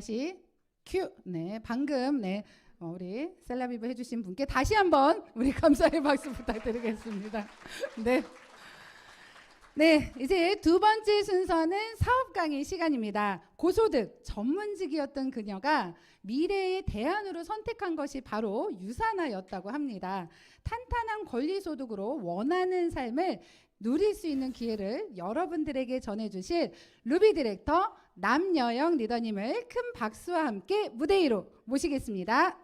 다시 큐. 네, 방금 우리 셀라비브 해주신 분께 다시 한번 우리 감사의 박수 부탁드리겠습니다. 네. 네, 이제 두 번째 순서는 사업 강의 시간입니다. 고소득 전문직이었던 그녀가 미래의 대안으로 선택한 것이 바로 유산화였다고 합니다. 탄탄한 권리소득으로 원하는 삶을 누릴 수 있는 기회를 여러분들에게 전해주실 루비 디렉터 남여영 리더님을 큰 박수와 함께 무대 위로 모시겠습니다.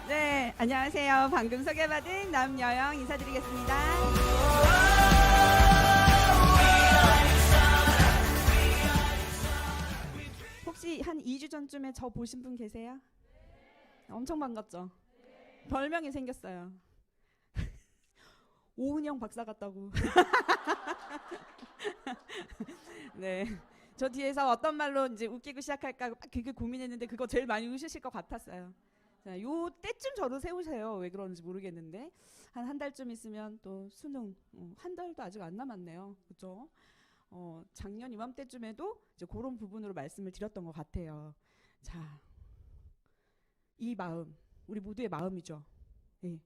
네, 안녕하세요. 방금 소개받은 남여영 인사드리겠습니다. 혹시 한 2주 전쯤에 저 보신 분 계세요? 엄청 반갑죠? 별명이 생겼어요. 오은영 박사 같다고. 네, 저 뒤에서 어떤 말로 이제 웃기고 시작할까 막 되게 고민했는데 그거 제일 많이 웃으실 것 같았어요. 자, 요 때쯤 저를 세우세요. 왜 그런지 모르겠는데 한 달쯤 있으면 또 수능, 한 달도 아직 안 남았네요. 그렇죠? 작년 이맘때쯤에도 이제 그런 부분으로 말씀을 드렸던 것 같아요. 자, 이 마음, 우리 모두의 마음이죠. 네.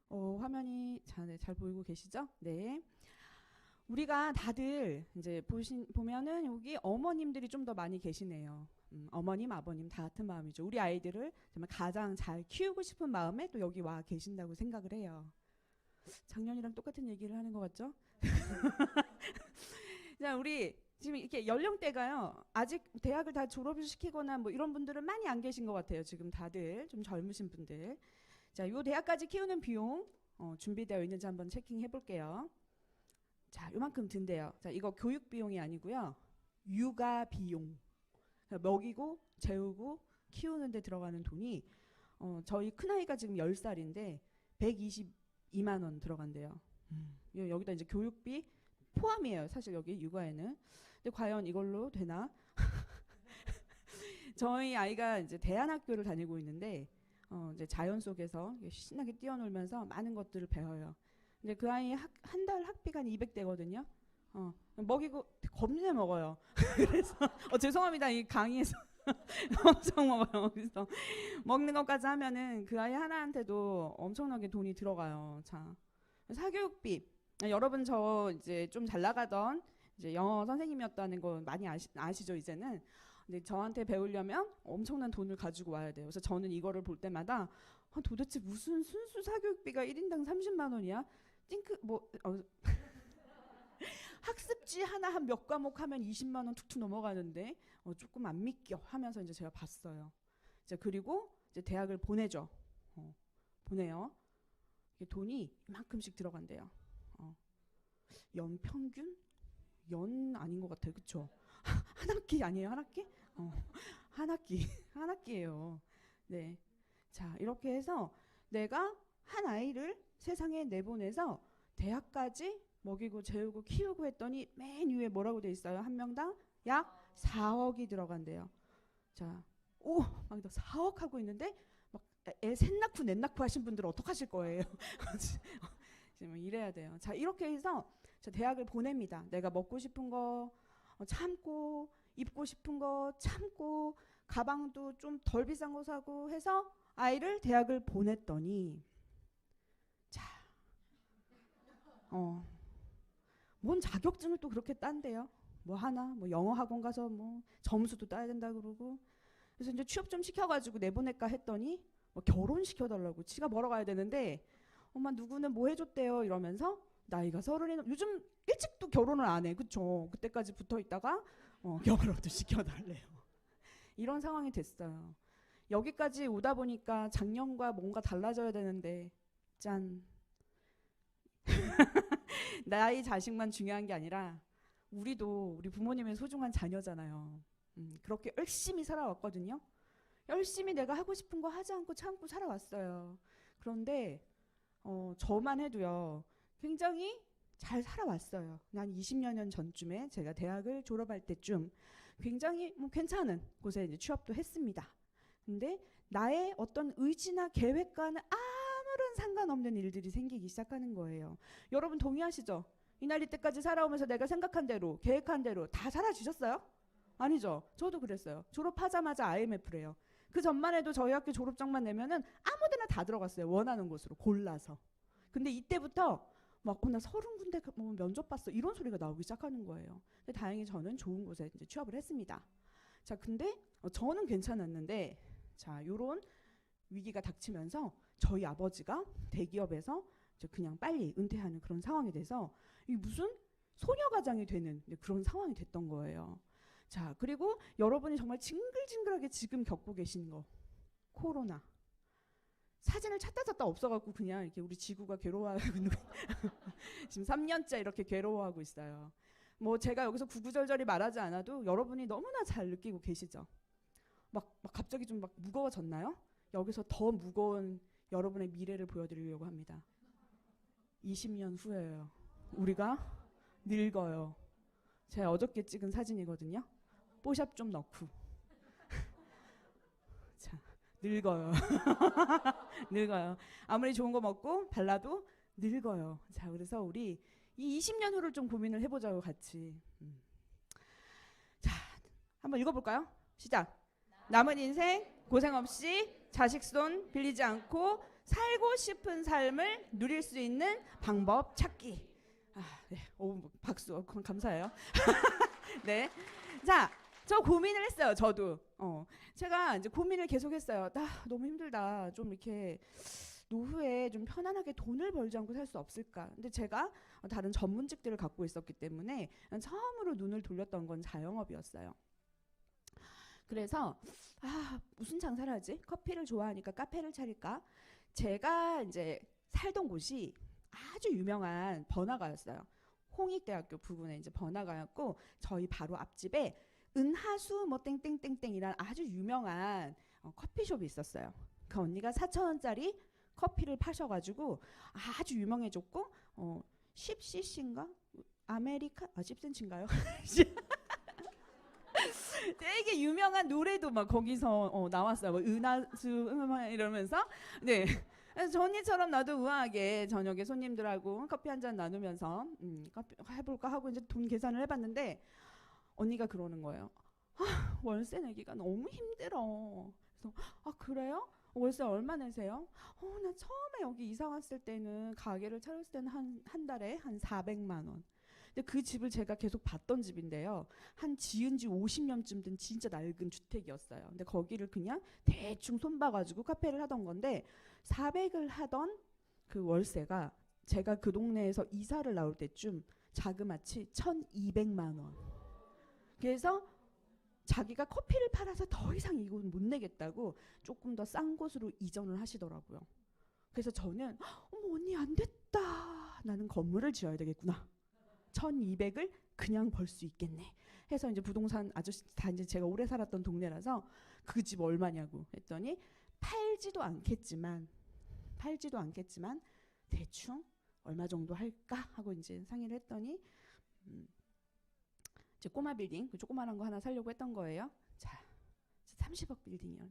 화면이 잘 보이고 계시죠? 네. 우리가 다들 이제 보면은 여기 어머님들이 좀 더 많이 계시네요. 어머님, 아버님 다 같은 마음이죠. 우리 아이들을 정말 가장 잘 키우고 싶은 마음에 또 여기 와 계신다고 생각을 해요. 작년이랑 똑같은 얘기를 하는 것 같죠? 자, 우리 지금 이렇게 연령대가요. 아직 대학을 다 졸업을 시키거나 뭐 이런 분들은 많이 안 계신 것 같아요. 지금 다들 좀 젊으신 분들. 자, 요 대학까지 키우는 비용 준비되어 있는지 한번 체킹해 볼게요. 자, 요만큼 든대요. 자, 이거 교육 비용이 아니고요. 육아 비용. 먹이고 재우고 키우는 데 들어가는 돈이 저희 큰아이가 지금 10살인데 122만 원 들어간대요. 여기다 이제 교육비 포함이에요. 사실 여기 육아에는. 근데 과연 이걸로 되나? 저희 아이가 이제 대안학교를 다니고 있는데 이제 자연 속에서 신나게 뛰어놀면서 많은 것들을 배워요. 근데 그 아이 한 달 학비가 한 200대거든요. 먹이고 겁나 먹어요. 그래서 죄송합니다. 이 강의에서 엄청 먹어요. 그래서 먹는 것까지 하면은 그 아이 하나한테도 엄청나게 돈이 들어가요. 자, 사교육비. 여러분 저 이제 좀 잘 나가던 이제 영어 선생님이었다는 거 많이 아시죠 이제는. 근데 저한테 배우려면 엄청난 돈을 가지고 와야 돼요. 그래서 저는 이거를 볼 때마다 도대체 무슨 순수 사교육비가 1인당 30만 원이야? 학습지 하나 한 몇 과목 하면 20만 원 툭툭 넘어가는데 조금 안 믿겨 하면서 이제 제가 봤어요. 이제 그리고 이제 대학을 보내죠. 보내요. 돈이 이만큼씩 들어간대요. 연평균? 연 아닌 것 같아요. 그쵸? 한 학기 아니에요? 한 학기? 한 학기. 한 학기예요. 네. 자, 이렇게 해서 내가 한 아이를 세상에 내보내서 대학까지 먹이고 재우고 키우고 했더니 맨 위에 뭐라고 돼 있어요? 한 명당 약 4억이 들어간대요. 자, 막 4억 하고 있는데 막 애 셋 낳고 넷 낳고 하신 분들은 어떡하실 거예요? 지금 이래야 돼요. 자, 이렇게 해서 저 대학을 보냅니다. 내가 먹고 싶은 거 참고 입고 싶은 거 참고 가방도 좀 덜 비싼 거 사고 해서 아이를 대학을 보냈더니 자, 뭔 자격증을 또 그렇게 딴대요. 뭐 영어 학원 가서 뭐 점수도 따야 된다 그러고. 그래서 이제 취업 좀 시켜가지고 내보낼까 했더니 뭐 결혼 시켜달라고. 지가 벌어가야 되는데 엄마 누구는 뭐 해줬대요 이러면서 나이가 30이 요즘 일찍도 결혼을 안 해. 그쵸? 그때까지 붙어 있다가 결혼도 시켜달래요. 이런 상황이 됐어요. 여기까지 오다 보니까 작년과 뭔가 달라져야 되는데 짠. 나의 자식만 중요한 게 아니라 우리도 우리 부모님의 소중한 자녀잖아요. 그렇게 열심히 살아왔거든요. 열심히 내가 하고 싶은 거 하지 않고 참고 살아왔어요. 그런데 저만 해도요 굉장히 잘 살아왔어요. 한 20여 년 전쯤에 제가 대학을 졸업할 때쯤 굉장히 뭐 괜찮은 곳에 이제 취업도 했습니다. 근데 나의 어떤 의지나 계획과는 아무런 상관없는 일들이 생기기 시작하는 거예요. 여러분 동의하시죠? 이 나이 때까지 살아오면서 내가 생각한 대로 계획한 대로 다 살아주셨어요? 아니죠. 저도 그랬어요. 졸업하자마자 IMF래요. 그 전만 해도 저희 학교 졸업장만 내면은 아무데나 다 들어갔어요. 원하는 곳으로 골라서. 근데 이때부터 막 나 30군데 뭐 면접 봤어 이런 소리가 나오기 시작하는 거예요. 근데 다행히 저는 좋은 곳에 이제 취업을 했습니다. 자, 근데 저는 괜찮았는데 자, 요런 위기가 닥치면서 저희 아버지가 대기업에서 그냥 빨리 은퇴하는 그런 상황이 돼서 이 무슨 소녀가장이 되는 그런 상황이 됐던 거예요. 자, 그리고 여러분이 정말 징글징글하게 지금 겪고 계신 거 코로나. 사진을 찾다 없어갖고 그냥 이렇게 우리 지구가 괴로워하고 있는 지금 3년째 이렇게 괴로워하고 있어요. 뭐 제가 여기서 구구절절히 말하지 않아도 여러분이 너무나 잘 느끼고 계시죠. 막 갑자기 좀 막 무거워졌나요? 여기서 더 무거운 여러분의 미래를 보여드리려고 합니다. 20년 후에요. 우리가 늙어요. 제가 어저께 찍은 사진이거든요. 뽀샵 좀 넣고. 자, 늙어요. 늙어요. 아무리 좋은 거 먹고 발라도 늙어요. 자, 그래서 우리 이 20년 후를 좀 고민을 해보자고 같이. 자, 한번 읽어볼까요? 시작. 남은 인생 고생 없이 자식 손 빌리지 않고 살고 싶은 삶을 누릴 수 있는 방법 찾기. 네. 오, 박수. 감사해요. 네. 자, 저 고민을 했어요. 저도. 제가 이제 고민을 계속했어요. 나 너무 힘들다. 좀 이렇게 노후에 좀 편안하게 돈을 벌지 않고 살 수 없을까. 근데 제가 다른 전문직들을 갖고 있었기 때문에 처음으로 눈을 돌렸던 건 자영업이었어요. 그래서 무슨 장사를 하지? 커피를 좋아하니까 카페를 차릴까? 제가 이제 살던 곳이 아주 유명한 번화가였어요. 홍익대학교 부근에 이제 번화가였고 저희 바로 앞집에 은하수 뭐 땡땡땡땡이란 아주 유명한 커피숍이 있었어요. 그 언니가 4,000원짜리 커피를 파셔가지고 아주 유명해졌고 10cc인가? 아메리카? 10cm인가요? 되게 유명한 노래도 막 거기서 나왔어요. 뭐 은하수 이러면서 네. 그래서 저 언니처럼 나도 우아하게 저녁에 손님들하고 커피 한잔 나누면서 커피 해볼까 하고 이제 돈 계산을 해봤는데 언니가 그러는 거예요. 월세 내기가 너무 힘들어. 그래서 그래요? 월세 얼마 내세요? 나 처음에 여기 이사 왔을 때는 가게를 차렸을 때는 한 달에 한 400만 원. 근데 그 집을 제가 계속 봤던 집인데요. 한 지은 지 50년쯤 된 진짜 낡은 주택이었어요. 근데 거기를 그냥 대충 손봐가지고 카페를 하던 건데 400을 하던 그 월세가 제가 그 동네에서 이사를 나올 때쯤 자그마치 1,200만 원. 그래서 자기가 커피를 팔아서 더 이상 이건 못 내겠다고 조금 더 싼 곳으로 이전을 하시더라고요. 그래서 저는 어머 언니 안 됐다. 나는 건물을 지어야 되겠구나. 1,200을 그냥 벌 수 있겠네. 해서 이제 부동산 아저씨 다 이제 제가 오래 살았던 동네라서 그 집 얼마냐고 했더니 팔지도 않겠지만 대충 얼마 정도 할까 하고 이제 상의를 했더니 이제 꼬마 빌딩 그 조그만한 거 하나 살려고 했던 거예요. 자, 30억 빌딩이요.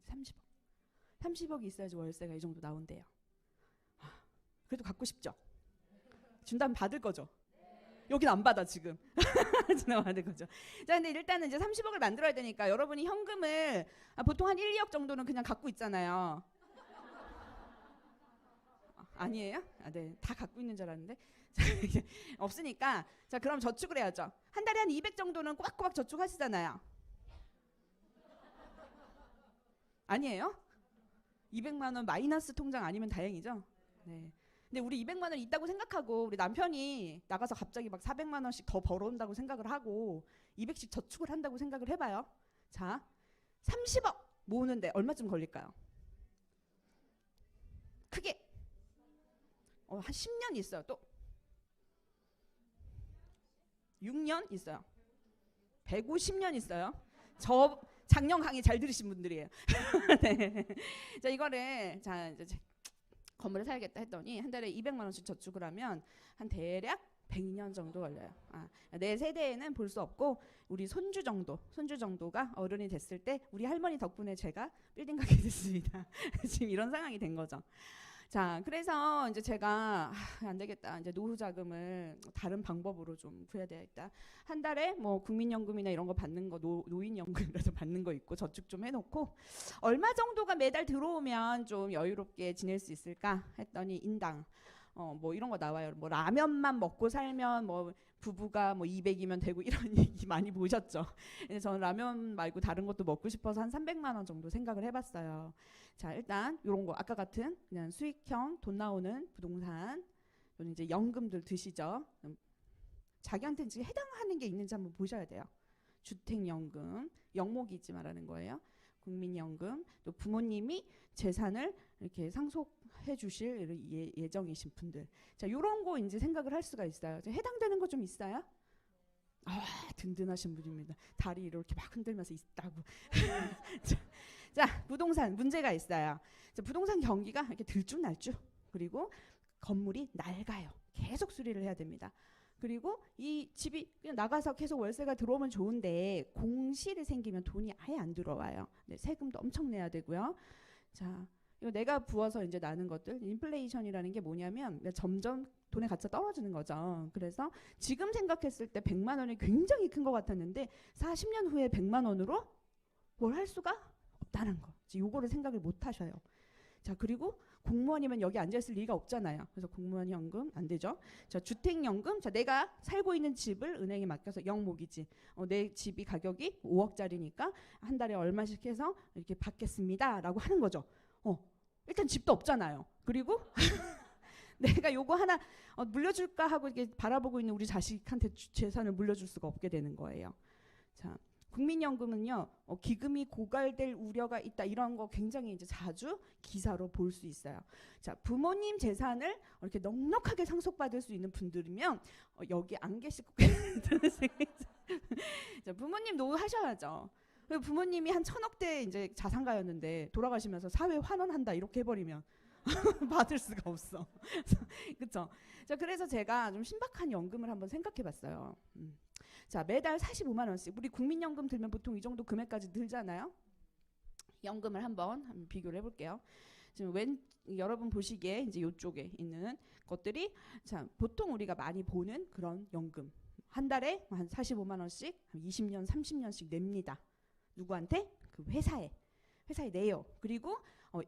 30억이 있어야지 월세가 이 정도 나온대요. 그래도 갖고 싶죠? 준다면 받을 거죠? 여긴 안 받아 지금. 지금 받을 거죠. 자, 근데 일단은 이제 30억을 만들어야 되니까 여러분이 현금을 보통 한 1, 2억 정도는 그냥 갖고 있잖아요. 아니에요? 네, 다 갖고 있는 줄 알았는데 없으니까 자 그럼 저축을 해야죠. 한 달에 한 200 정도는 꼬박꼬박 저축하시잖아요. 아니에요? 200만 원 마이너스 통장 아니면 다행이죠. 네. 근데 우리 200만 원 있다고 생각하고 우리 남편이 나가서 갑자기 막 400만 원씩 더 벌어온다고 생각을 하고 200씩 저축을 한다고 생각을 해봐요. 자, 30억 모으는데 얼마쯤 걸릴까요? 크게 한 10년 있어요. 또 6년 있어요. 150년 있어요. 저 작년 강의 잘 들으신 분들이에요. 네. 자, 이거를 자 이제 건물을 사야겠다 했더니 한 달에 200만 원씩 저축을 하면 한 대략 100년 정도 걸려요. 내 세대에는 볼 수 없고 우리 손주 정도가 어른이 됐을 때 우리 할머니 덕분에 제가 빌딩 가게 됐습니다. 지금 이런 상황이 된 거죠. 자, 그래서 이제 제가 안 되겠다. 이제 노후 자금을 다른 방법으로 좀 구해야 되겠다. 한 달에 뭐 국민연금이나 이런 거 받는 거 노인연금이라도 받는 거 있고 저축 좀 해놓고 얼마 정도가 매달 들어오면 좀 여유롭게 지낼 수 있을까 했더니 인당 뭐 이런 거 나와요. 뭐 라면만 먹고 살면 뭐 부부가 뭐 200이면 되고 이런 얘기 많이 보셨죠. 근데 저는 라면 말고 다른 것도 먹고 싶어서 한 300만 원 정도 생각을 해봤어요. 자, 일단 이런 거 아까 같은 그냥 수익형 돈 나오는 부동산 또는 이제 연금들 드시죠. 자기한테 지금 해당하는 게 있는지 한번 보셔야 돼요. 주택연금, 영목이지 말하는 거예요. 국민연금, 또 부모님이 재산을 이렇게 상속해 주실 예정이신 분들. 자, 요런 거 이제 생각을 할 수가 있어요. 해당되는 거 좀 있어요? 든든하신 분입니다. 다리 이렇게 막 흔들면서 있다고. 자, 부동산 문제가 있어요. 자, 부동산 경기가 이렇게 들쭉날쭉. 그리고 건물이 낡아요. 계속 수리를 해야 됩니다. 그리고 이 집이 그냥 나가서 계속 월세가 들어오면 좋은데 공실이 생기면 돈이 아예 안 들어와요. 네, 세금도 엄청 내야 되고요. 자, 이거 내가 부어서 이제 나는 것들, 인플레이션이라는 게 뭐냐면 점점 돈의 가치가 떨어지는 거죠. 그래서 지금 생각했을 때 100만 원이 굉장히 큰 것 같았는데 40년 후에 100만 원으로 뭘 할 수가 없다는 거. 요거를 생각을 못 하셔요. 자, 그리고 공무원이면 여기 앉아있을 리가 없잖아요. 그래서 공무원 연금 안 되죠. 자, 주택연금. 자, 내가 살고 있는 집을 은행에 맡겨서 영목이지. 내 집이 가격이 5억짜리니까 한 달에 얼마씩 해서 이렇게 받겠습니다라고 하는 거죠. 일단 집도 없잖아요. 그리고 내가 요거 하나 물려줄까 하고 이렇게 바라보고 있는 우리 자식한테 재산을 물려줄 수가 없게 되는 거예요. 자, 국민연금은요, 기금이 고갈될 우려가 있다 이런 거 굉장히 이제 자주 기사로 볼 수 있어요. 자, 부모님 재산을 이렇게 넉넉하게 상속받을 수 있는 분들이면 여기 안 계실 것 같은 생각이 자, 부모님 노후하셔야죠. 부모님이 한 1000억대 이제 자산가였는데 돌아가시면서 사회 환원한다 이렇게 해버리면 받을 수가 없어. 그렇죠? 자, 그래서 제가 좀 신박한 연금을 한번 생각해봤어요. 자, 매달 45만 원씩 우리 국민연금 들면 보통 이 정도 금액까지 들잖아요. 연금을 한번 비교를 해볼게요. 지금 여러분 보시기에 이제 이쪽에 있는 것들이 자, 보통 우리가 많이 보는 그런 연금 한 달에 한 45만 원씩 한 20년, 30년씩 냅니다. 누구한테? 그 회사에 내요. 그리고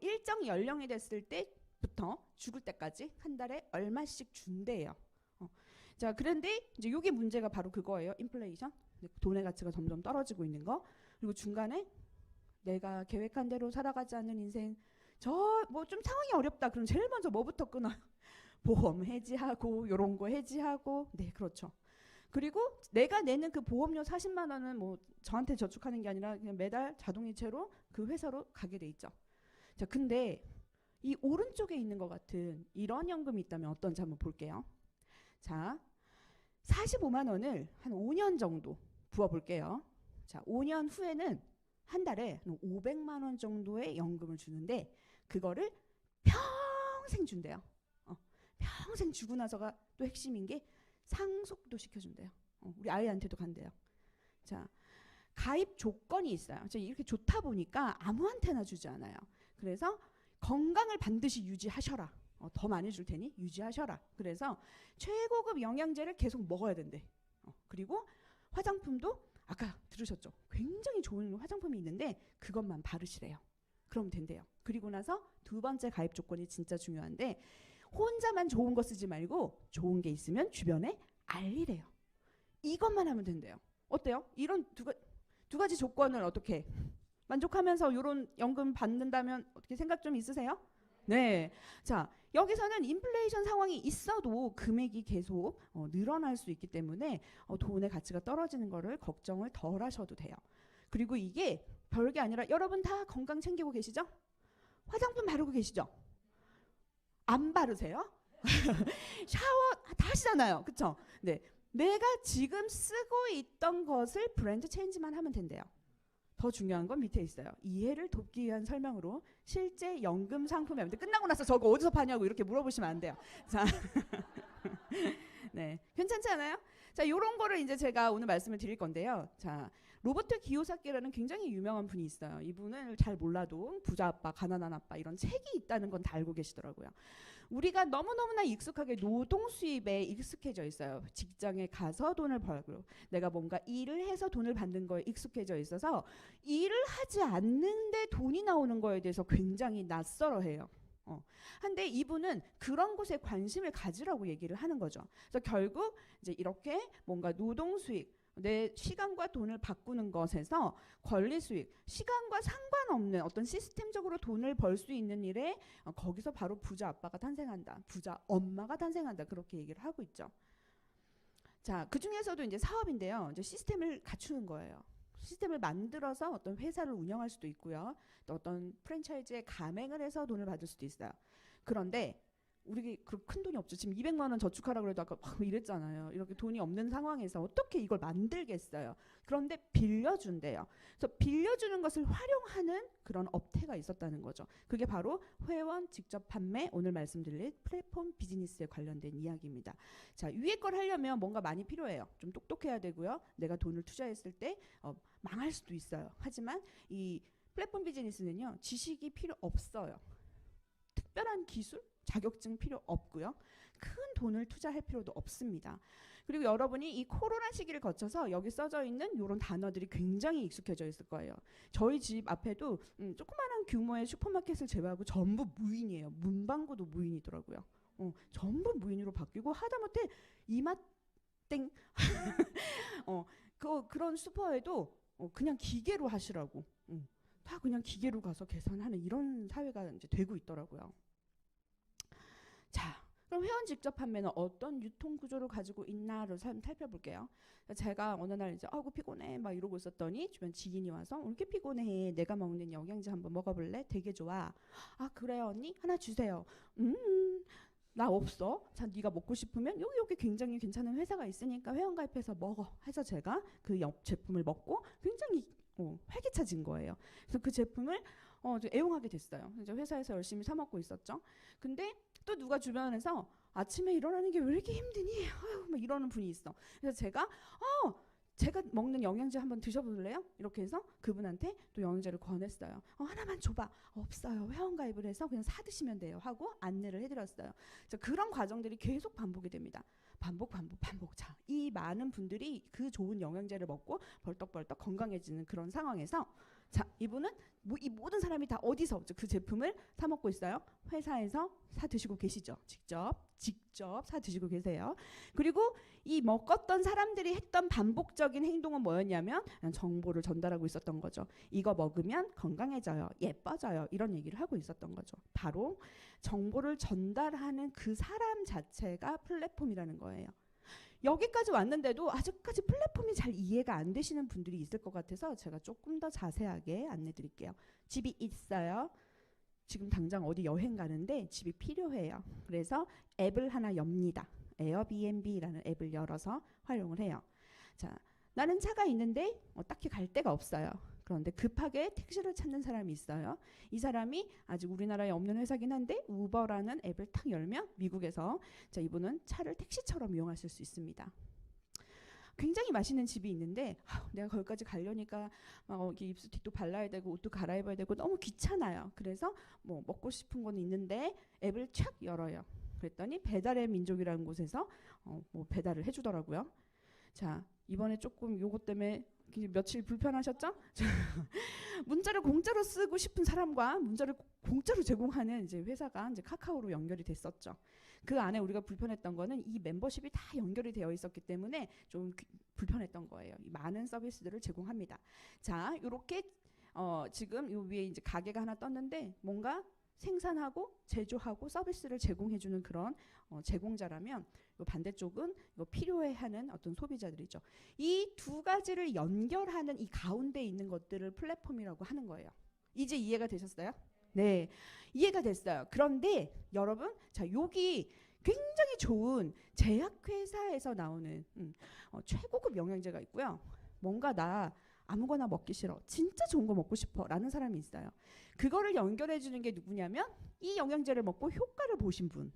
일정 연령이 됐을 때부터 죽을 때까지 한 달에 얼마씩 준대요. 자, 그런데 이제 이게 문제가 바로 그거예요. 인플레이션. 돈의 가치가 점점 떨어지고 있는 거. 그리고 중간에 내가 계획한 대로 살아가지 않는 인생. 저 뭐 좀 상황이 어렵다. 그럼 제일 먼저 뭐부터 끊어요? 보험 해지하고 요런 거 해지하고. 네, 그렇죠. 그리고 내가 내는 그 보험료 40만 원은 뭐 저한테 저축하는 게 아니라 그냥 매달 자동이체로 그 회사로 가게 돼 있죠. 자, 근데 이 오른쪽에 있는 것 같은 이런 연금이 있다면 어떤지 한번 볼게요. 자, 45만 원을 한 5년 정도 부어볼게요. 자, 5년 후에는 한 달에 500만 원 정도의 연금을 주는데 그거를 평생 준대요. 평생 주고 나서가 또 핵심인 게 상속도 시켜준대요. 우리 아이한테도 간대요. 자, 가입 조건이 있어요. 이렇게 좋다 보니까 아무한테나 주지 않아요. 그래서 건강을 반드시 유지하셔라. 더 많이 줄 테니 유지하셔라. 그래서 최고급 영양제를 계속 먹어야 된대. 그리고 화장품도 아까 들으셨죠? 굉장히 좋은 화장품이 있는데 그것만 바르시래요. 그럼 된대요. 그리고 나서 두 번째 가입 조건이 진짜 중요한데 혼자만 좋은 거 쓰지 말고 좋은 게 있으면 주변에 알리래요. 이것만 하면 된대요. 어때요? 이런 두 가지 조건을 어떻게 만족하면서 이런 연금 받는다면 어떻게 생각 좀 있으세요? 네. 자, 여기서는 인플레이션 상황이 있어도 금액이 계속 늘어날 수 있기 때문에 돈의 가치가 떨어지는 거를 걱정을 덜 하셔도 돼요. 그리고 이게 별게 아니라 여러분 다 건강 챙기고 계시죠? 화장품 바르고 계시죠? 안 바르세요? 샤워 다 하시잖아요. 그쵸? 네. 내가 지금 쓰고 있던 것을 브랜드 체인지만 하면 된대요. 더 중요한 건 밑에 있어요. 이해를 돕기 위한 설명으로 실제 연금 상품이 끝나고 나서 저거 어디서 파냐고 이렇게 물어보시면 안 돼요. 자, 네, 괜찮지 않아요? 자, 요런 거를 이제 제가 오늘 말씀을 드릴 건데요. 자, 로버트 기요사키라는 굉장히 유명한 분이 있어요. 이분을 잘 몰라도 부자 아빠, 가난한 아빠 이런 책이 있다는 건 다 알고 계시더라고요. 우리가 너무너무나 익숙하게 노동 수입에 익숙해져 있어요. 직장에 가서 돈을 벌고 내가 뭔가 일을 해서 돈을 받는 거에 익숙해져 있어서 일을 하지 않는데 돈이 나오는 거에 대해서 굉장히 낯설어해요. 한데 이분은 그런 곳에 관심을 가지라고 얘기를 하는 거죠. 그래서 결국 이제 이렇게 뭔가 노동 수익, 내 시간과 돈을 바꾸는 것에서 권리 수익, 시간과 상관없는 어떤 시스템적으로 돈을 벌 수 있는 일에 거기서 바로 부자 아빠가 탄생한다, 부자 엄마가 탄생한다, 그렇게 얘기를 하고 있죠. 자, 그 중에서도 이제 사업인데요. 이제 시스템을 갖추는 거예요. 시스템을 만들어서 어떤 회사를 운영할 수도 있고요. 또 어떤 프랜차이즈에 가맹을 해서 돈을 받을 수도 있어요. 그런데 우리 큰 돈이 없죠. 지금 200만 원 저축하라고 그래도 아까 막 이랬잖아요. 이렇게 돈이 없는 상황에서 어떻게 이걸 만들겠어요. 그런데 빌려준대요. 그래서 빌려주는 것을 활용하는 그런 업태가 있었다는 거죠. 그게 바로 회원 직접 판매, 오늘 말씀드릴 플랫폼 비즈니스에 관련된 이야기입니다. 자, 위에 걸 하려면 뭔가 많이 필요해요. 좀 똑똑해야 되고요. 내가 돈을 투자했을 때 망할 수도 있어요. 하지만 이 플랫폼 비즈니스는요, 지식이 필요 없어요. 특별한 기술, 자격증 필요 없고요. 큰 돈을 투자할 필요도 없습니다. 그리고 여러분이 이 코로나 시기를 거쳐서 여기 써져 있는 이런 단어들이 굉장히 익숙해져 있을 거예요. 저희 집 앞에도 조그마한 규모의 슈퍼마켓을 제외하고 전부 무인이에요. 문방구도 무인이더라고요. 전부 무인으로 바뀌고 하다못해 이마땡 그런 슈퍼에도 그냥 기계로 하시라고 다 그냥 기계로 가서 계산하는 이런 사회가 이제 되고 있더라고요. 자, 그럼 회원 직접 판매는 어떤 유통 구조를 가지고 있나를 살펴볼게요. 제가 어느 날 이제 아이고 피곤해 막 이러고 있었더니 주변 지인이 와서 왜 이렇게 피곤해? 내가 먹는 영양제 한번 먹어볼래? 되게 좋아. 아 그래요 언니? 하나 주세요. 나 없어. 자 네가 먹고 싶으면 여기 굉장히 괜찮은 회사가 있으니까 회원가입해서 먹어. 해서 제가 그 제품을 먹고 굉장히 활기차진 거예요. 그래서 그 제품을 애용하게 됐어요. 이제 회사에서 열심히 사 먹고 있었죠. 근데 또 누가 주변에서 아침에 일어나는 게 왜 이렇게 힘드니? 아유, 막 이러는 분이 있어. 그래서 제가 먹는 영양제 한번 드셔볼래요? 이렇게 해서 그분한테 또 영양제를 권했어요. 하나만 줘봐. 없어요. 회원가입을 해서 그냥 사 드시면 돼요. 하고 안내를 해드렸어요. 그런 과정들이 계속 반복이 됩니다. 반복. 자, 이 많은 분들이 그 좋은 영양제를 먹고 벌떡벌떡 건강해지는 그런 상황에서 자, 이분은 이 모든 사람이 다 어디서 그 제품을 사 먹고 있어요? 회사에서 사 드시고 계시죠. 직접 사 드시고 계세요. 그리고 이 먹었던 사람들이 했던 반복적인 행동은 뭐였냐면 정보를 전달하고 있었던 거죠. 이거 먹으면 건강해져요. 예뻐져요. 이런 얘기를 하고 있었던 거죠. 바로 정보를 전달하는 그 사람 자체가 플랫폼이라는 거예요. 여기까지 왔는데도 아직까지 플랫폼이 잘 이해가 안 되시는 분들이 있을 것 같아서 제가 조금 더 자세하게 안내 드릴게요. 집이 있어요. 지금 당장 어디 여행 가는데 집이 필요해요. 그래서 앱을 하나 엽니다. 에어비앤비라는 앱을 열어서 활용을 해요. 자, 나는 차가 있는데 딱히 갈 데가 없어요. 그런데 급하게 택시를 찾는 사람이 있어요. 이 사람이 아직 우리나라에 없는 회사긴 한데 우버라는 앱을 탁 열면 미국에서 자, 이분은 차를 택시처럼 이용하실 수 있습니다. 굉장히 맛있는 집이 있는데 내가 거기까지 가려니까 립스틱도 발라야 되고 옷도 갈아입어야 되고 너무 귀찮아요. 그래서 뭐 먹고 싶은 건 있는데 앱을 촥 열어요. 그랬더니 배달의 민족이라는 곳에서 뭐 배달을 해주더라고요. 자, 이번에 조금 요것 때문에 며칠 불편하셨죠? 문자를 공짜로 쓰고 싶은 사람과 문자를 공짜로 제공하는 이제 회사가 이제 카카오로 연결이 됐었죠. 그 안에 우리가 불편했던 거는 이 멤버십이 다 연결이 되어 있었기 때문에 좀 불편했던 거예요. 이 많은 서비스들을 제공합니다. 자, 요렇게 지금 요 위에 이제 가게가 하나 떴는데 뭔가 생산하고 제조하고 서비스를 제공해주는 그런 제공자라면 요 반대쪽은 이거 필요해하는 어떤 소비자들이죠. 이 두 가지를 연결하는 이 가운데 있는 것들을 플랫폼이라고 하는 거예요. 이제 이해가 되셨어요? 네, 이해가 됐어요. 그런데 여러분, 자 여기 굉장히 좋은 제약회사에서 나오는 최고급 영양제가 있고요. 뭔가 나 아무거나 먹기 싫어. 진짜 좋은 거 먹고 싶어. 라는 사람이 있어요. 그거를 연결해 주는 게 누구냐면 이 영양제를 먹고 효과를 보신 분.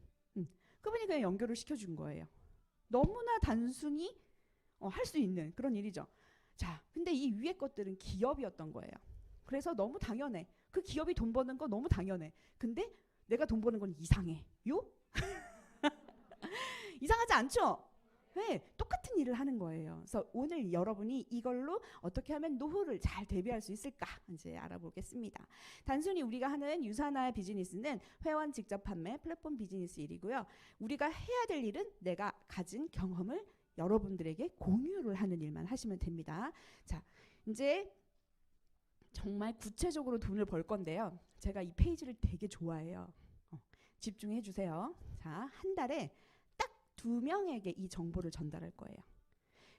그분이 그냥 연결을 시켜준 거예요. 너무나 단순히 할 수 있는 그런 일이죠. 자, 근데 이 위에 것들은 기업이었던 거예요. 그래서 너무 당연해. 그 기업이 돈 버는 거 너무 당연해. 근데 내가 돈 버는 건 이상해. 요? 이상하지 않죠? 네, 똑같은 일을 하는 거예요. 그래서 오늘 여러분이 이걸로 어떻게 하면 노후를 잘 대비할 수 있을까 이제 알아보겠습니다. 단순히 우리가 하는 유산화 비즈니스는 회원 직접 판매, 플랫폼 비즈니스 일이고요. 우리가 해야 될 일은 내가 가진 경험을 여러분들에게 공유를 하는 일만 하시면 됩니다. 자, 이제 정말 구체적으로 돈을 벌 건데요. 제가 이 페이지를 되게 좋아해요. 집중해 주세요. 자, 한 달에 딱 2명에게 이 정보를 전달할 거예요.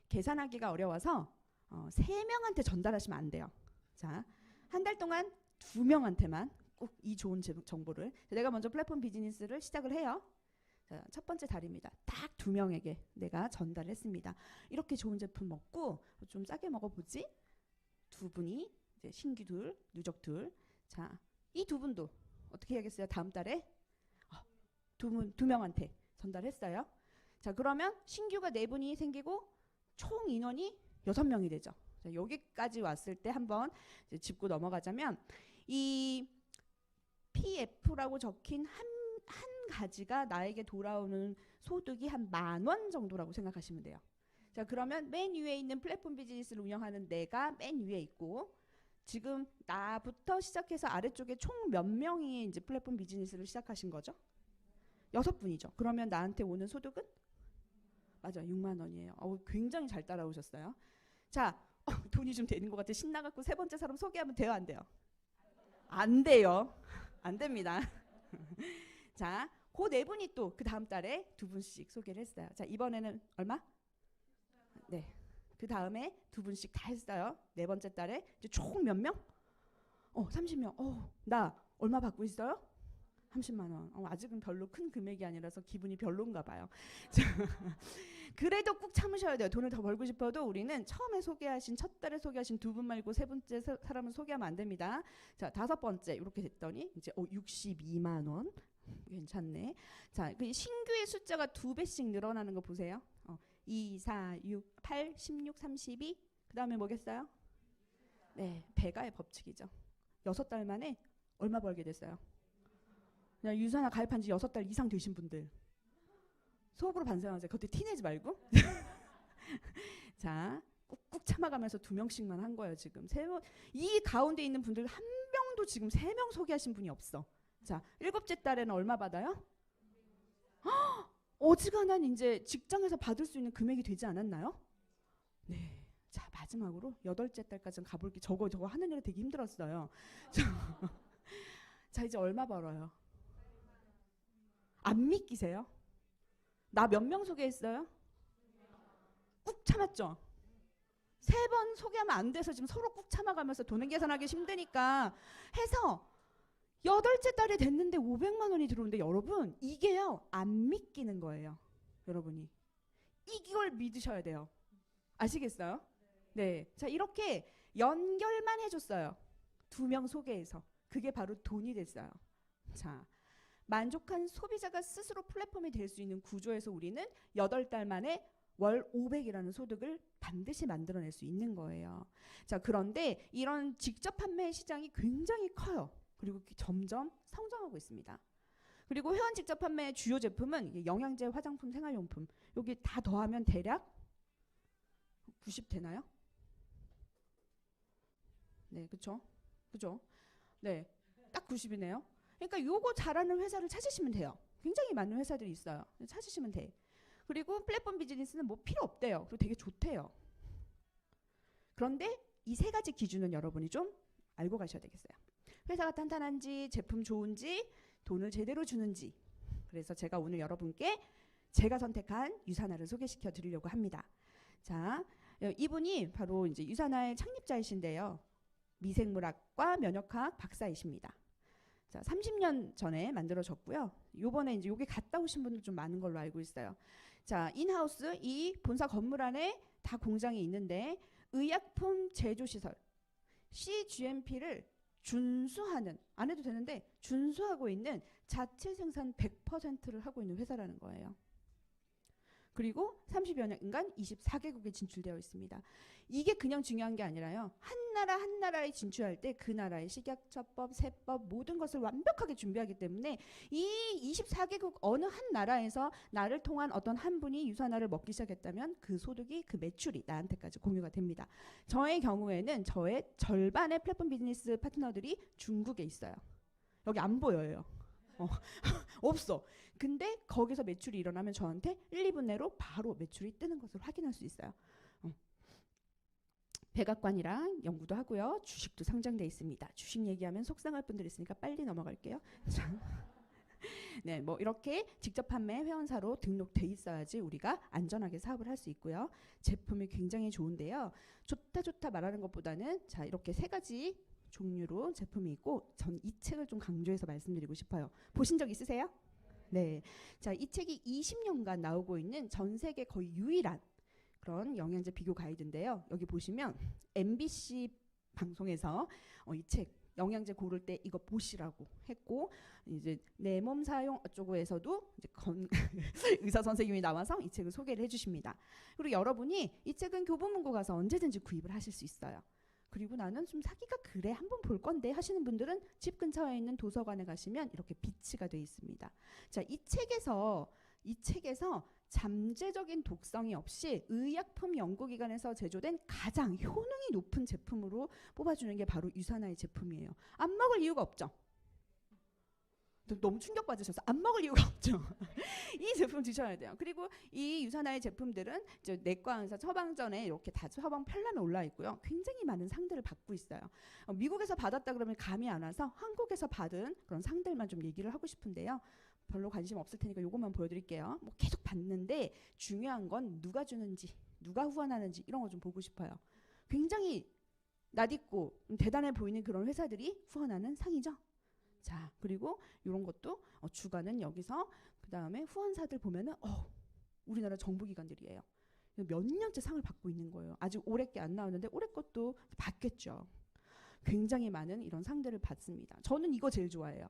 계산하기가 어려워서 3명한테 전달하시면 안 돼요. 자, 한 달 동안 2명한테만 꼭 이 좋은 정보를. 내가 먼저 플랫폼 비즈니스를 시작을 해요. 자, 첫 번째 달입니다. 딱 2명에게 내가 전달했습니다. 이렇게 좋은 제품 먹고 좀 싸게 먹어보지? 2분이 이제 신규 둘, 누적 둘. 자, 이 2분도 어떻게 해야겠어요? 다음 달에 2명한테 전달했어요. 자, 그러면 신규가 4분이 생기고 총 인원이 6명이 되죠. 자, 여기까지 왔을 때 한번 이제 짚고 넘어가자면 이 PF라고 적힌 한 가지가 나에게 돌아오는 소득이 한 10,000원 정도라고 생각하시면 돼요. 자, 그러면 맨 위에 있는 플랫폼 비즈니스를 운영하는 내가 맨 위에 있고 지금 나부터 시작해서 아래쪽에 총 몇 명이 이제 플랫폼 비즈니스를 시작하신 거죠? 6분이죠. 그러면 나한테 오는 소득은? 맞아요. 6만 원이에요. 굉장히 잘 따라오셨어요. 자, 돈이 좀 되는 것 같아. 신나갖고 세 번째 사람 소개하면 돼요? 안 돼요? 안 돼요. 안 됩니다. 자, 그 4분이 또 그 다음 달에 2분씩 소개를 했어요. 자, 이번에는 얼마? 네. 그 다음에 2분씩 다 했어요. 4번째 달에 이제 총 몇 명? 30명. 나 얼마 받고 있어요? 30만 원. 아직은 별로 큰 금액이 아니라서 기분이 별론가 봐요. 그래도 꾹 참으셔야 돼요. 돈을 더 벌고 싶어도 우리는 처음에 소개하신 첫 달에 소개하신 2분 말고 세 번째 사람은 소개하면 안 됩니다. 자, 5번째 이렇게 됐더니 이제 62만 원. 괜찮네. 자, 그 신규의 숫자가 2배씩 늘어나는 거 보세요. 2, 4, 6, 8, 16, 32. 그 다음에 뭐겠어요? 네, 배가의 법칙이죠. 6달 만에 얼마 벌게 됐어요? 그냥 유산화 가입한 지 6달 이상 되신 분들. 속으로 반성하세요. 그때 티내지 말고. 자, 꾹꾹 참아가면서 2명씩만 한 거예요. 지금 이 가운데 있는 분들 한 명도 지금 3명 소개하신 분이 없어. 자, 7째 달에는 얼마 받아요? 어지간한 이제 직장에서 받을 수 있는 금액이 되지 않았나요? 네. 자, 마지막으로 8째 달까지는 가볼게. 저거 하는 일이 되게 힘들었어요. 자, 이제 얼마 벌어요? 안 믿기세요? 나 몇 명 소개했어요? 꾹 참았죠? 3번 소개하면 안 돼서 지금 서로 꾹 참아가면서 돈을 계산하기 힘드니까 해서 8째 달에 됐는데 500만 원이 들어오는데 여러분 이게요 안 믿기는 거예요. 여러분이 이걸 믿으셔야 돼요. 아시겠어요? 네. 자, 이렇게 연결만 해줬어요. 2명 소개해서. 그게 바로 돈이 됐어요. 자, 만족한 소비자가 스스로 플랫폼이 될 수 있는 구조에서 우리는 8달 만에 월 500이라는 소득을 반드시 만들어낼 수 있는 거예요. 자, 그런데 이런 직접 판매 시장이 굉장히 커요. 그리고 점점 성장하고 있습니다. 그리고 회원 직접 판매의 주요 제품은 영양제, 화장품, 생활용품. 여기 다 더하면 대략 90 되나요? 네, 그쵸? 그죠? 네, 딱 90이네요. 그러니까 요거 잘하는 회사를 찾으시면 돼요. 굉장히 많은 회사들이 있어요. 찾으시면 돼. 그리고 플랫폼 비즈니스는 뭐 필요 없대요. 그리고 되게 좋대요. 그런데 이 3가지 기준은 여러분이 좀 알고 가셔야 되겠어요. 회사가 탄탄한지, 제품 좋은지, 돈을 제대로 주는지. 그래서 제가 오늘 여러분께 제가 선택한 유산화를 소개시켜 드리려고 합니다. 자, 이분이 바로 이제 유산화의 창립자이신데요. 미생물학과 면역학 박사이십니다. 자, 30년 전에 만들어졌고요. 요번에 이제 여기 갔다 오신 분들 좀 많은 걸로 알고 있어요. 자, 인하우스 이 본사 건물 안에 다 공장이 있는데 의약품 제조시설 CGMP를 준수하는, 안 해도 되는데 준수하고 있는 자체 생산 100%를 하고 있는 회사라는 거예요. 그리고 30여 년간 24개국에 진출되어 있습니다. 이게 그냥 중요한 게 아니라요. 한 나라 한 나라에 진출할 때 그 나라의 식약처법, 세법 모든 것을 완벽하게 준비하기 때문에 이 24개국 어느 한 나라에서 나를 통한 어떤 한 분이 유산화를 먹기 시작했다면 그 소득이 그 매출이 나한테까지 공유가 됩니다. 저의 경우에는 저의 절반의 플랫폼 비즈니스 파트너들이 중국에 있어요. 여기 안 보여요. 없어. 근데 거기서 매출이 일어나면 저한테 1, 2분 내로 바로 매출이 뜨는 것을 확인할 수 있어요. 백악관이랑 연구도 하고요. 주식도 상장돼 있습니다. 주식 얘기하면 속상할 분들 있으니까 빨리 넘어갈게요. 네, 뭐 이렇게 직접 판매 회원사로 등록돼 있어야지 우리가 안전하게 사업을 할 수 있고요. 제품이 굉장히 좋은데요. 좋다 말하는 것보다는 자 이렇게 세 가지 종류로 제품이 있고 전 이 책을 좀 강조해서 말씀드리고 싶어요. 보신 적 있으세요? 네. 자, 이 책이 20년간 나오고 있는 전 세계 거의 유일한 그런 영양제 비교 가이드인데요. 여기 보시면 MBC 방송에서 이 책 영양제 고를 때 이거 보시라고 했고 이제 내 몸 사용 쪽에서도 이제 의사 선생님이 나와서 이 책을 소개를 해주십니다. 그리고 여러분이 이 책은 교보문고 가서 언제든지 구입을 하실 수 있어요. 그리고 나는 좀 사기가 그래 한번 볼 건데 하시는 분들은 집 근처에 있는 도서관에 가시면 이렇게 비치가 되어 있습니다. 자, 이 책에서 잠재적인 독성이 없이 의약품 연구기관에서 제조된 가장 효능이 높은 제품으로 뽑아주는 게 바로 유산화의 제품이에요. 안 먹을 이유가 없죠. 너무 충격받으셔서 안 먹을 이유가 없죠. 이 제품 드셔야 돼요. 그리고 이 유산화의 제품들은 이제 내과 의사 처방전에 이렇게 다 처방 편란에 올라 있고요. 굉장히 많은 상들을 받고 있어요. 미국에서 받았다 그러면 감이 안 와서 한국에서 받은 그런 상들만 좀 얘기를 하고 싶은데요. 별로 관심 없을 테니까 이것만 보여드릴게요. 뭐 계속 봤는데 중요한 건 누가 주는지, 누가 후원하는지 이런 거 좀 보고 싶어요. 굉장히 낯익고 대단해 보이는 그런 회사들이 후원하는 상이죠. 자, 그리고 이런 것도 주관은 여기서 그 다음에 후원사들 보면은 우리나라 정부기관들이에요. 몇 년째 상을 받고 있는 거예요. 아직 올해 게 안 나오는데 올해 것도 받겠죠. 굉장히 많은 이런 상들을 받습니다. 저는 이거 제일 좋아해요.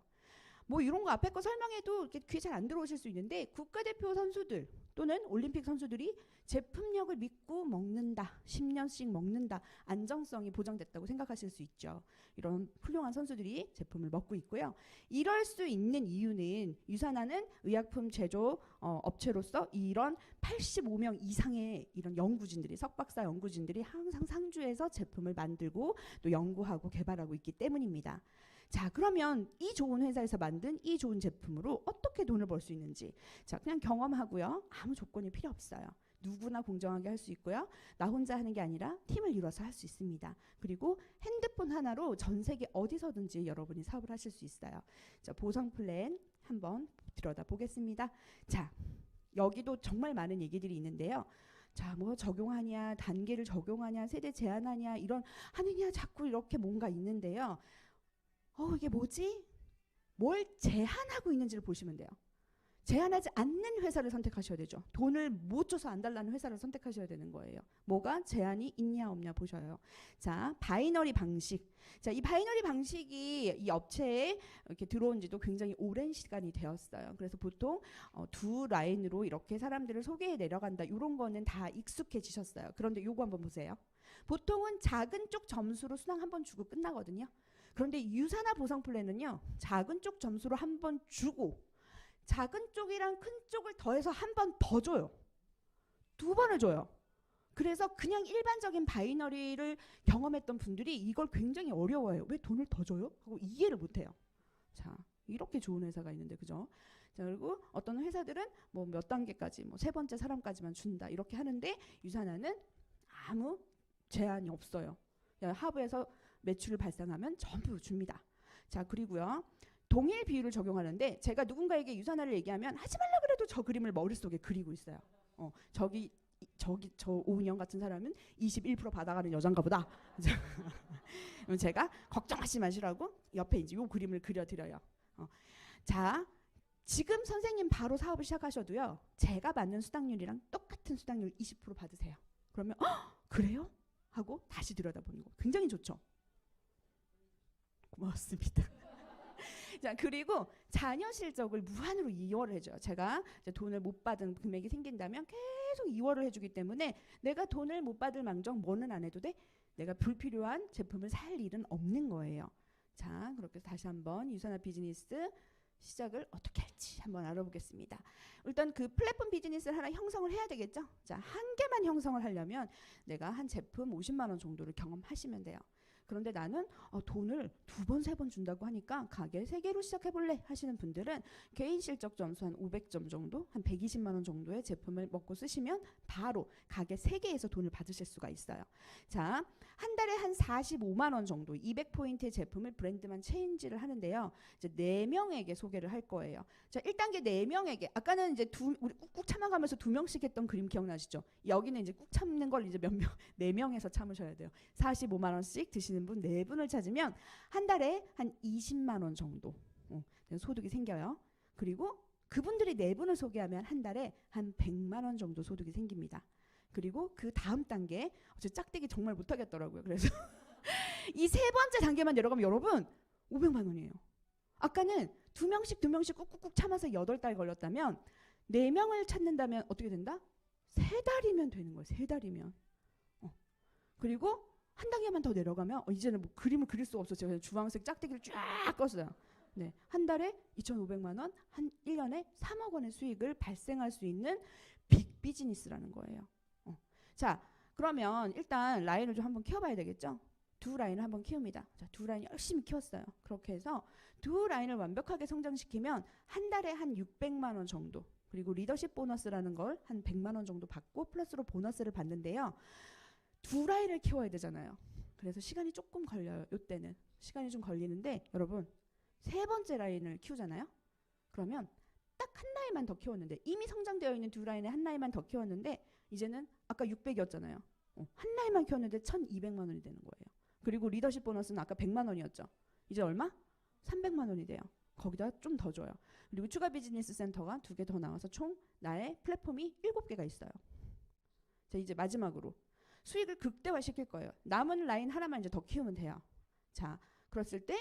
뭐 이런 거 앞에 거 설명해도 귀에 잘 안 들어오실 수 있는데 국가대표 선수들 또는 올림픽 선수들이 제품력을 믿고 먹는다. 10년씩 먹는다. 안정성이 보장됐다고 생각하실 수 있죠. 이런 훌륭한 선수들이 제품을 먹고 있고요. 이럴 수 있는 이유는 유산화는 의약품 제조 업체로서 이런 85명 이상의 이런 연구진들이 석박사 연구진들이 항상 상주해서 제품을 만들고 또 연구하고 개발하고 있기 때문입니다. 자, 그러면 이 좋은 회사에서 만든 이 좋은 제품으로 어떻게 돈을 벌 수 있는지. 자, 그냥 경험하고요. 아무 조건이 필요 없어요. 누구나 공정하게 할 수 있고요. 나 혼자 하는 게 아니라 팀을 이뤄서 할 수 있습니다. 그리고 핸드폰 하나로 전 세계 어디서든지 여러분이 사업을 하실 수 있어요. 자, 보상 플랜 한번 들여다보겠습니다. 자, 여기도 정말 많은 얘기들이 있는데요. 자, 뭐 적용하냐, 단계를 적용하냐, 세대 제한하냐, 이런 하느냐 자꾸 이렇게 뭔가 있는데요. 이게 뭐지? 뭘 제한하고 있는지를 보시면 돼요. 제한하지 않는 회사를 선택하셔야 되죠. 돈을 못 줘서 안 달라는 회사를 선택하셔야 되는 거예요. 뭐가 제한이 있냐 없냐 보셔요. 자, 바이너리 방식. 자, 이 바이너리 방식이 이 업체에 이렇게 들어온 지도 굉장히 오랜 시간이 되었어요. 그래서 보통 두 라인으로 이렇게 사람들을 소개해 내려간다. 이런 거는 다 익숙해지셨어요. 그런데 요거 한번 보세요. 보통은 작은 쪽 점수로 수당 한번 주고 끝나거든요. 그런데 유산화 보상 플랜은요. 작은 쪽 점수로 한번 주고 작은 쪽이랑 큰 쪽을 더해서 한 번 더 줘요. 2번을 줘요. 그래서 그냥 일반적인 바이너리를 경험했던 분들이 이걸 굉장히 어려워해요. 왜 돈을 더 줘요? 하고 이해를 못해요. 자, 이렇게 좋은 회사가 있는데 그죠? 자, 그리고 어떤 회사들은 뭐 몇 단계까지 뭐 3번째 사람까지만 준다 이렇게 하는데 유산화는 아무 제한이 없어요. 하부에서 매출을 발생하면 전부 줍니다. 자, 그리고요. 동일 비율을 적용하는데 제가 누군가에게 유산화를 얘기하면 하지 말라 그래도 저 그림을 머릿속에 그리고 있어요. 저기 저 오은영 같은 사람은 21% 받아가는 여잔가 보다. 그럼 제가 걱정하지 마시라고 옆에 이제 요 그림을 그려드려요. 자, 지금 선생님 바로 사업을 시작하셔도요. 제가 받는 수당률이랑 똑같은 수당률 20% 받으세요. 그러면 그래요? 하고 다시 들여다보는 거 굉장히 좋죠. 고맙습니다. 자, 그리고 자녀 실적을 무한으로 이월을 해줘요. 제가 이제 돈을 못 받은 금액이 생긴다면 계속 이월을 해주기 때문에 내가 돈을 못 받을 망정 뭐는 안 해도 돼? 내가 불필요한 제품을 살 일은 없는 거예요. 자, 그렇게 다시 한번 유산화 비즈니스 시작을 어떻게 할지 한번 알아보겠습니다. 일단 그 플랫폼 비즈니스를 하나 형성을 해야 되겠죠. 자, 한 개만 형성을 하려면 내가 한 제품 50만 원 정도를 경험하시면 돼요. 그런데 나는 돈을 2번, 3번 준다고 하니까 가게 3개로 시작해볼래 하시는 분들은 개인 실적 점수 한 500점 정도, 한 120만 원 정도의 제품을 먹고 쓰시면 바로 가게 3개에서 돈을 받으실 수가 있어요. 자, 한 달에 한 45만 원 정도 200포인트의 제품을 브랜드만 체인지를 하는데요. 이제 4명에게 소개를 할 거예요. 자, 1단계 4명에게, 아까는 이제 우리 꾹꾹 참아가면서 2명씩 했던 그림 기억나시죠? 여기는 이제 꾹 참는 걸 이제 몇 명, 4명에서 참으셔야 돼요. 45만 원씩 드시는 분 4분을 찾으면 한 달에 한 20만 원 정도 소득이 생겨요. 그리고 그분들이 4분을 소개하면 한 달에 한 100만 원 정도 소득이 생깁니다. 그리고 그 다음 단계, 저 짝대기 정말 못하겠더라고요. 그래서 이 3번째 단계만 내려가면 여러분 500만 원이에요. 아까는 2명씩 꾹꾹꾹 참아서 8달 걸렸다면 4명을 찾는다면 어떻게 된다? 3달이면 되는 거예요. 3달이면. 그리고 한 단계만 더 내려가면 이제는 뭐 그림을 그릴 수가 없어요. 제가 주황색 짝대기를 쫙 껐어요. 네, 한 달에 2,500만 원, 한 1년에 3억 원의 수익을 발생할 수 있는 빅 비즈니스라는 거예요. 자, 그러면 일단 라인을 좀 한번 키워봐야 되겠죠? 2 라인을 한번 키웁니다. 자, 2 라인 열심히 키웠어요. 그렇게 해서 2 라인을 완벽하게 성장시키면 한 달에 한 600만 원 정도, 그리고 리더십 보너스라는 걸 한 100만 원 정도 받고 플러스로 보너스를 받는데요. 2 라인을 키워야 되잖아요. 그래서 시간이 조금 걸려요. 이때는 시간이 좀 걸리는데 여러분 3번째 라인을 키우잖아요. 그러면 딱 한 라인만 더 키웠는데, 이미 성장되어 있는 2 라인에 한 라인만 더 키웠는데 이제는 아까 600이었잖아요. 한 라인만 키웠는데 1,200만 원이 되는 거예요. 그리고 리더십 보너스는 아까 100만 원이었죠. 이제 얼마? 300만 원이 돼요. 거기다 좀 더 줘요. 그리고 추가 비즈니스 센터가 2개 더 나와서 총 나의 플랫폼이 7개가 있어요. 자, 이제 마지막으로 수익을 극대화시킬 거예요. 남은 라인 하나만 이제 더 키우면 돼요. 자, 그랬을 때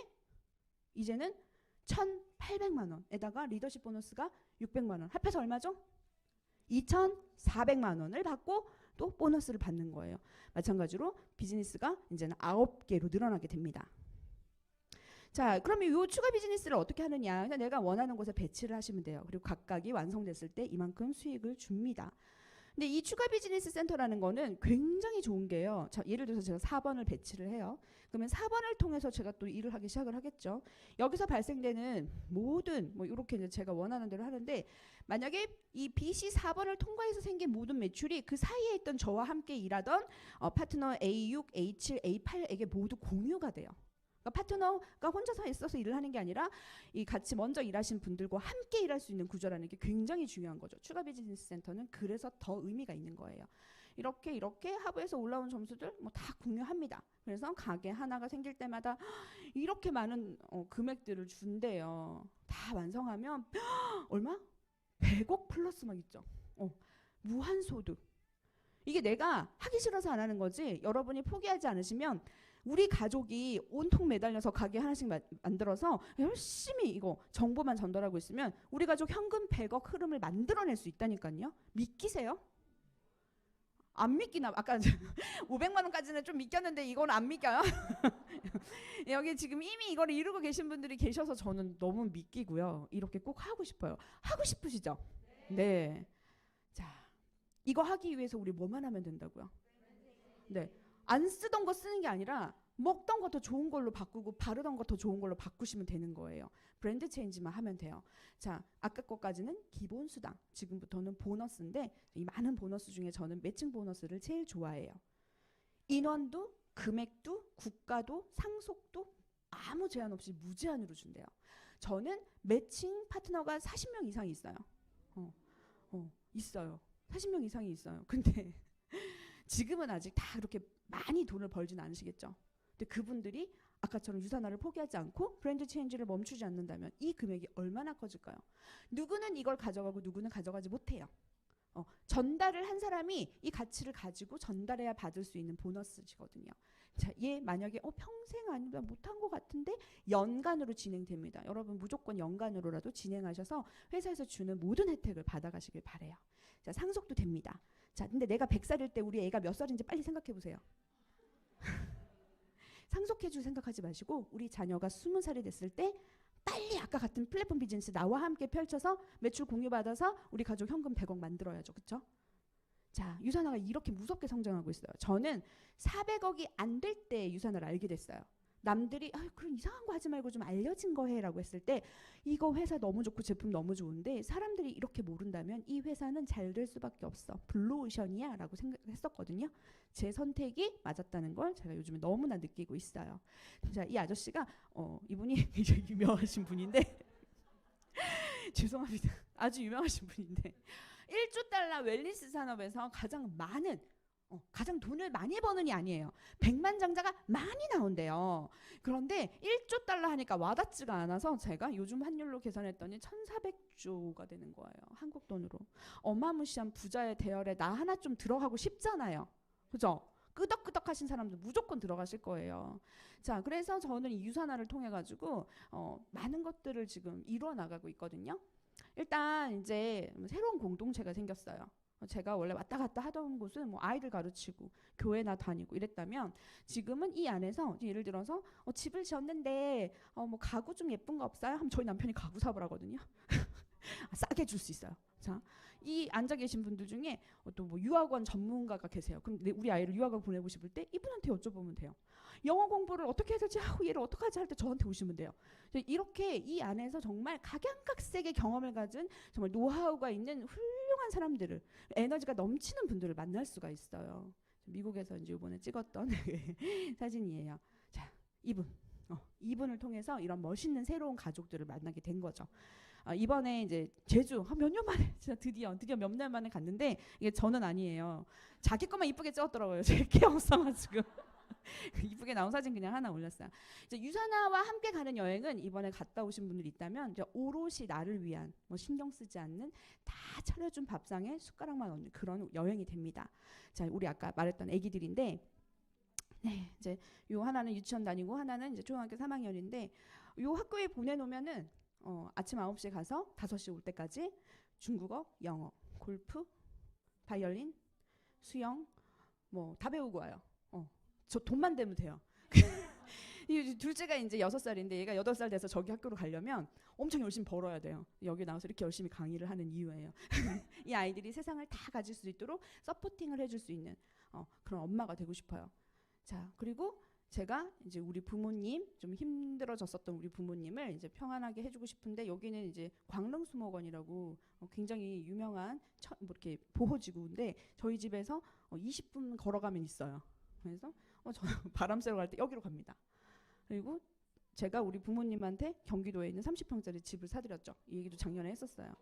이제는 1,800만 원에다가 리더십 보너스가 600만 원, 합해서 얼마죠? 2,400만 원을 받고 또 보너스를 받는 거예요. 마찬가지로 비즈니스가 이제는 9개로 늘어나게 됩니다. 자, 그러면 이 추가 비즈니스를 어떻게 하느냐? 그냥 내가 원하는 곳에 배치를 하시면 돼요. 그리고 각각이 완성됐을 때 이만큼 수익을 줍니다. 근데 이 추가 비즈니스 센터라는 거는 굉장히 좋은 게요. 자, 예를 들어서 제가 4번을 배치를 해요. 그러면 4번을 통해서 제가 또 일을 하기 시작을 하겠죠. 여기서 발생되는 모든 뭐 이렇게 이제 제가 원하는 대로 하는데, 만약에 이 BC 4번을 통과해서 생긴 모든 매출이 그 사이에 있던 저와 함께 일하던 파트너 A6, A7, A8에게 모두 공유가 돼요. 그러니까 파트너가 혼자서 있어서 일을 하는 게 아니라 이 같이 먼저 일하신 분들과 함께 일할 수 있는 구조라는 게 굉장히 중요한 거죠. 추가 비즈니스 센터는 그래서 더 의미가 있는 거예요. 이렇게 하부에서 올라온 점수들 뭐 다 공유합니다. 그래서 가게 하나가 생길 때마다 이렇게 많은 금액들을 준대요. 다 완성하면 얼마? 100억 플러스 막 있죠. 무한소득. 이게 내가 하기 싫어서 안 하는 거지, 여러분이 포기하지 않으시면 우리 가족이 온통 매달려서 가게 하나씩 만들어서 열심히 이거 정보만 전달하고 있으면 우리 가족 현금 100억 흐름을 만들어낼 수 있다니까요. 믿기세요? 안 믿기나? 아까 500만 원까지는 좀 믿겼는데 이건 안 믿겨요? 여기 지금 이미 이걸 이루고 계신 분들이 계셔서 저는 너무 믿기고요. 이렇게 꼭 하고 싶어요. 하고 싶으시죠? 네. 자, 이거 하기 위해서 우리 뭐만 하면 된다고요? 네. 안 쓰던 거 쓰는 게 아니라 먹던 거 더 좋은 걸로 바꾸고 바르던 거 더 좋은 걸로 바꾸시면 되는 거예요. 브랜드 체인지만 하면 돼요. 자, 아까 거까지는 기본 수당, 지금부터는 보너스인데 이 많은 보너스 중에 저는 매칭 보너스를 제일 좋아해요. 인원도, 금액도, 국가도, 상속도 아무 제한 없이 무제한으로 준대요. 저는 매칭 파트너가 40명 이상이 있어요. 있어요. 40명 이상이 있어요. 근데 지금은 아직 다 그렇게 많이 돈을 벌진 않으시겠죠. 근데 그분들이 아까처럼 유산화를 포기하지 않고 브랜드 체인지를 멈추지 않는다면 이 금액이 얼마나 커질까요? 누구는 이걸 가져가고 누구는 가져가지 못해요. 전달을 한 사람이 이 가치를 가지고 전달해야 받을 수 있는 보너스지거든요. 자, 얘 만약에 평생 아니면 못한 것 같은데 연간으로 진행됩니다. 여러분 무조건 연간으로라도 진행하셔서 회사에서 주는 모든 혜택을 받아가시길 바래요. 자, 상속도 됩니다. 자, 근데 내가 100살일 때 우리 애가 몇 살인지 빨리 생각해 보세요. 상속해줄 생각하지 마시고 우리 자녀가 20살이 됐을 때 빨리 아까 같은 플랫폼 비즈니스 나와 함께 펼쳐서 매출 공유받아서 우리 가족 현금 100억 만들어야죠. 그렇죠? 자, 유산화가 이렇게 무섭게 성장하고 있어요. 저는 400억이 안 될 때 유산화를 알게 됐어요. 남들이 그런 이상한 거 하지 말고 좀 알려진 거 해라고 했을 때 이거 회사 너무 좋고 제품 너무 좋은데 사람들이 이렇게 모른다면 이 회사는 잘 될 수밖에 없어. 블루오션이야 라고 생각했었거든요. 제 선택이 맞았다는 걸 제가 요즘에 너무나 느끼고 있어요. 자, 이 아저씨가 이분이 굉장히 유명하신 분인데 죄송합니다. 아주 유명하신 분인데 1조 달러 웰니스 산업에서 가장 많은 가장 돈을 많이 버는이 아니에요. 백만장자가 많이 나온대요. 그런데 1조 달러 하니까 와닿지가 않아서 제가 요즘 환율로 계산했더니 1,400조가 되는 거예요. 한국 돈으로. 어마무시한 부자의 대열에 나 하나 좀 들어가고 싶잖아요. 그죠? 끄덕끄덕 하신 사람들 무조건 들어가실 거예요. 자, 그래서 저는 이 유산화를 통해 가지고 많은 것들을 지금 이루어 나가고 있거든요. 일단 이제 새로운 공동체가 생겼어요. 제가 원래 왔다 갔다 하던 곳은 뭐 아이들 가르치고 교회나 다니고 이랬다면 지금은 이 안에서 예를 들어서 집을 지었는데 뭐 가구 좀 예쁜 거 없어요? 하면 저희 남편이 가구 사업을 하거든요. 싸게 줄 수 있어요. 자, 이 앉아 계신 분들 중에 또 뭐 유학원 전문가가 계세요. 그럼 우리 아이를 유학원 보내고 싶을 때 이분한테 여쭤보면 돼요. 영어 공부를 어떻게 해야 될지 얘를 어떻게 하지 할 때 저한테 오시면 돼요. 이렇게 이 안에서 정말 각양각색의 경험을 가진 정말 노하우가 있는 훌륭한 사람들을 에너지가 넘치는 분들을 만날 수가 있어요. 미국에서 이제 이번에 찍었던 사진이에요. 자, 이분을 통해서 이런 멋있는 새로운 가족들을 만나게 된 거죠. 이번에 이제 제주 몇 년 만에 진짜 드디어 몇 년 만에 갔는데 이게 저는 아니에요. 자기 것만 이쁘게 찍었더라고요. 제 게 없어가지고 이쁘게 나온 사진 그냥 하나 올렸어요. 이제 유산화와 함께 가는 여행은 이번에 갔다 오신 분들이 있다면 이제 오롯이 나를 위한 뭐 신경 쓰지 않는 다 차려준 밥상에 숟가락만 얹는 그런 여행이 됩니다. 자, 우리 아까 말했던 아기들인데 네, 이제 요 하나는 유치원 다니고 하나는 이제 초등학교 3학년인데 요 학교에 보내놓으면은 아침 9시에 가서 5시 올 때까지 중국어, 영어, 골프, 바이올린, 수영 뭐 다 배우고 와요. 저 돈만 되면 돼요. 이 둘째가 이제 6살인데 얘가 8살 돼서 저기 학교로 가려면 엄청 열심히 벌어야 돼요. 여기 나와서 이렇게 열심히 강의를 하는 이유예요. 이 아이들이 세상을 다 가질 수 있도록 서포팅을 해줄 수 있는 그런 엄마가 되고 싶어요. 자, 그리고 제가 이제 우리 부모님 좀 힘들어졌었던 우리 부모님을 이제 평안하게 해주고 싶은데 여기는 이제 광릉수목원이라고 굉장히 유명한 뭐 이렇게 보호지구인데 저희 집에서 20분 걸어가면 있어요. 그래서 저는 바람 쐬러 갈 때 여기로 갑니다. 그리고 제가 우리 부모님한테 경기도에 있는 30평짜리 집을 사드렸죠. 이 얘기도 작년에 했었어요.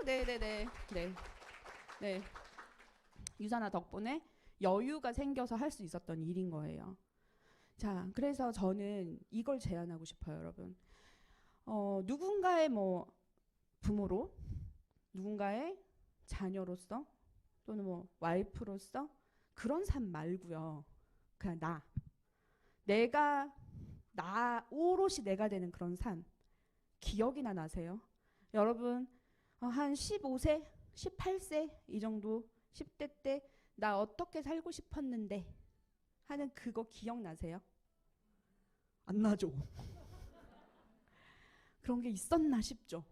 네네네. 네. 유산화 덕분에 여유가 생겨서 할 수 있었던 일인 거예요. 자, 그래서 저는 이걸 제안하고 싶어요, 여러분. 누군가의 뭐 부모로, 누군가의 자녀로서, 또는 뭐 와이프로서 그런 삶 말고요. 그냥 나 오롯이 내가 되는 그런 삶. 기억이나 나세요? 여러분 한 15세, 18세 이 정도 10대 때 나 어떻게 살고 싶었는데 하는 그거 기억나세요? 안 나죠? 그런 게 있었나 싶죠.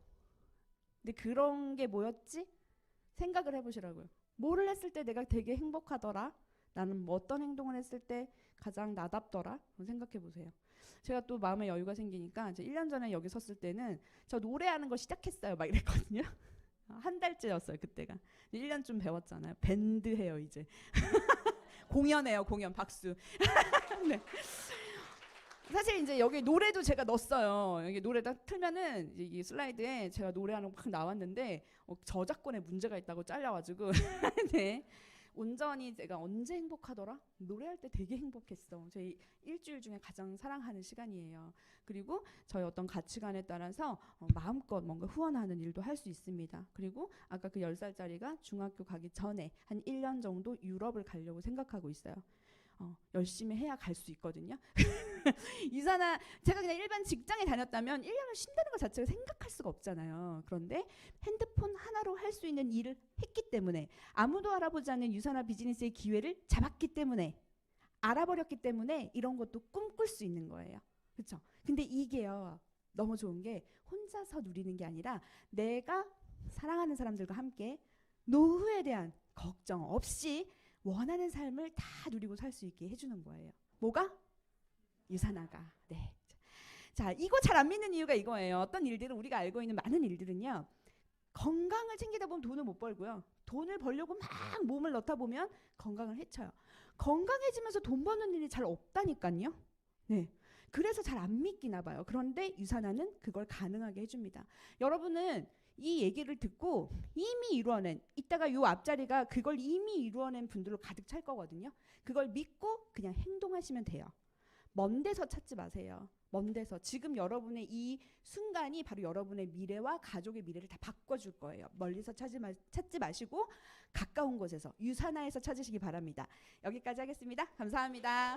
근데 그런 게 뭐였지? 생각을 해보시라고요. 뭐를 했을 때 내가 되게 행복하더라? 나는 뭐 어떤 행동을 했을 때 가장 나답더라? 생각해보세요. 제가 또 마음의 여유가 생기니까 이제 1년 전에 여기 섰을 때는 저 노래하는 거 시작했어요 막 이랬거든요. 한 달째였어요 그때가. 1년 좀 배웠잖아요. 밴드 해요 이제. 공연해요 공연 박수. 네. 사실 이제 여기 노래도 제가 넣었어요. 여기 노래 딱 틀면은 이 슬라이드에 제가 노래하는 거 막 나왔는데 저작권에 문제가 있다고 잘려가지고 네. 온전히 제가 언제 행복하더라? 노래할 때 되게 행복했어. 저희 일주일 중에 가장 사랑하는 시간이에요. 그리고 저희 어떤 가치관에 따라서 마음껏 뭔가 후원하는 일도 할 수 있습니다. 그리고 아까 그 10살짜리가 중학교 가기 전에 한 1년 정도 유럽을 가려고 생각하고 있어요. 열심히 해야 갈 수 있거든요. 유산아, 제가 그냥 일반 직장에 다녔다면 1년을 쉰다는 것 자체가 생각할 수가 없잖아요. 그런데 핸드폰 하나로 할 수 있는 일을 했기 때문에, 아무도 알아보지 않는 유산화 비즈니스의 기회를 잡았기 때문에, 알아버렸기 때문에 이런 것도 꿈꿀 수 있는 거예요. 그렇죠? 근데 이게요, 너무 좋은 게 혼자서 누리는 게 아니라 내가 사랑하는 사람들과 함께 노후에 대한 걱정 없이 원하는 삶을 다 누리고 살 수 있게 해주는 거예요. 뭐가? 유산화가. 네. 자, 이거 잘 안 믿는 이유가 이거예요. 어떤 일들은, 우리가 알고 있는 많은 일들은요, 건강을 챙기다 보면 돈을 못 벌고요, 돈을 벌려고 막 몸을 넣다 보면 건강을 해쳐요. 건강해지면서 돈 버는 일이 잘 없다니까요. 네. 그래서 잘 안 믿기나 봐요. 그런데 유산화는 그걸 가능하게 해줍니다. 여러분은 이 얘기를 듣고 이미 이루어낸, 이따가 요 앞자리가 그걸 이미 이루어낸 분들로 가득 찰 거거든요. 그걸 믿고 그냥 행동하시면 돼요. 먼 데서 찾지 마세요. 먼 데서. 지금 여러분의 이 순간이 바로 여러분의 미래와 가족의 미래를 다 바꿔줄 거예요. 멀리서 찾지 마시고 가까운 곳에서, 유산화에서 찾으시기 바랍니다. 여기까지 하겠습니다. 감사합니다.